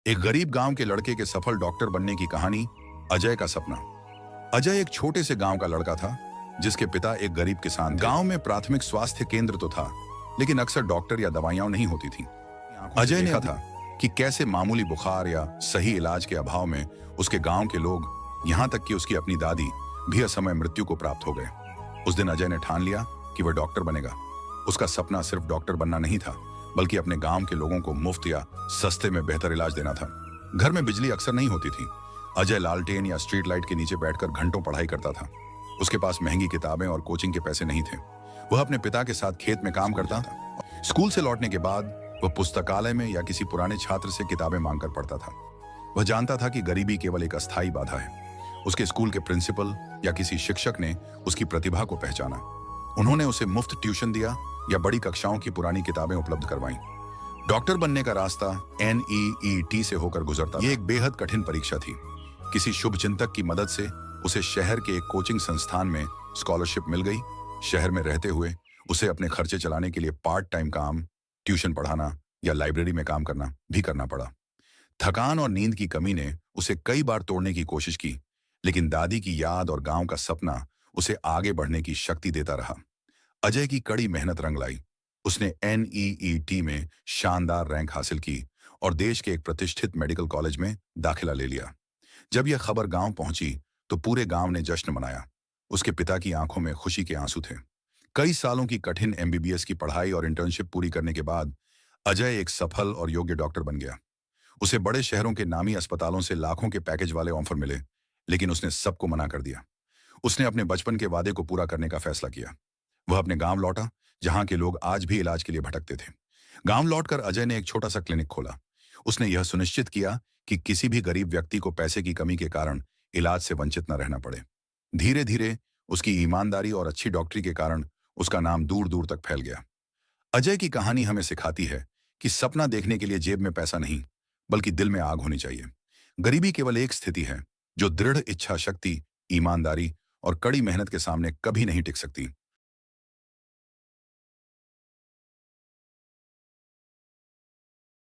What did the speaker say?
एक गरीब गांव के लड़के के सफल डॉक्टर बनने की कहानी। अजय का सपना। अजय एक छोटे से गांव का लड़का था जिसके पिता एक गरीब किसान थे। गांव में प्राथमिक स्वास्थ्य केंद्र तो था, लेकिन अक्सर डॉक्टर या दवाइयां नहीं होती थीं। अजय ने देखा था कि कैसे मामूली बुखार या सही इलाज के अभाव में उसके गांव के लोग, यहां तक कि उसकी अपनी दादी भी असमय मृत्यु को प्राप्त हो गए। उस दिन अजय ने ठान लिया कि वह डॉक्टर बनेगा। उसका सपना सिर्फ डॉक्टर बनना नहीं था, बल्कि अपने गांव के लोगों को मुफ्त या सस्ते में बेहतर इलाज देना था। घर में बिजली अक्सर नहीं होती थी। अजय लालटेन या स्ट्रीट लाइट के नीचे बैठकर घंटों पढ़ाई करता था। उसके पास महंगी किताबें और कोचिंग के पैसे नहीं थे। वह अपने पिता के साथ खेत में काम करता था। स्कूल से लौटने के बाद वह पुस्तकालय में या किसी पुराने छात्र से किताबें मांगकर पढ़ता था। वह जानता था कि गरीबी केवल एक अस्थायी बाधा है। उसके स्कूल के प्रिंसिपल या किसी शिक्षक ने उसकी प्रतिभा को पहचाना। उन्होंने उसे मुफ्त ट्यूशन दिया या बड़ी कक्षाओं की पुरानी किताबें उपलब्ध करवाईं। डॉक्टर बनने का रास्ता NEET से होकर गुजरता। ये एक बेहद कठिन परीक्षा थी। किसी शुभचिंतक की मदद से उसे शहर के एक कोचिंग संस्थान में स्कॉलरशिप मिल गई। शहर में रहते हुए उसे अपने खर्चे चलाने के लिए पार्ट टाइम काम, ट्यूशन पढ़ाना या लाइब्रेरी में काम करना भी करना पड़ा। थकान और नींद की कमी ने उसे कई बार तोड़ने की कोशिश की, लेकिन दादी की याद और गांव का सपना उसे आगे बढ़ने की शक्ति देता रहा। अजय की कड़ी मेहनत रंग लाई। उसने NEET में शानदार रैंक हासिल की और देश के एक प्रतिष्ठित मेडिकल कॉलेज में दाखिला ले लिया। जब यह खबर गांव पहुंची तो पूरे गांव ने जश्न मनाया। उसके पिता की आंखों में खुशी के आंसू थे। कई सालों की कठिन MBBS की पढ़ाई और इंटर्नशिप पूरी करने के बाद अजय एक सफल और योग्य डॉक्टर बन गया। उसे बड़े शहरों के नामी अस्पतालों से लाखों के पैकेज वाले ऑफर मिले, लेकिन उसने सबको मना कर दिया। उसने अपने बचपन के वादे को पूरा करने का फैसला किया। वह अपने गांव लौटा, जहां के लोग आज भी इलाज के लिए भटकते थे। गांव लौटकर अजय ने एक छोटा सा क्लिनिक खोला। उसने यह सुनिश्चित किया कि किसी भी गरीब व्यक्ति को पैसे की कमी के कारण इलाज से वंचित न रहना पड़े। धीरे धीरे उसकी ईमानदारी और अच्छी डॉक्टरी के कारण उसका नाम दूर दूर तक फैल गया। अजय की कहानी हमें सिखाती है कि सपना देखने के लिए जेब में पैसा नहीं, बल्कि दिल में आग होनी चाहिए। गरीबी केवल एक स्थिति है जो दृढ़ इच्छा शक्ति, ईमानदारी और कड़ी मेहनत के सामने कभी नहीं टिक सकती।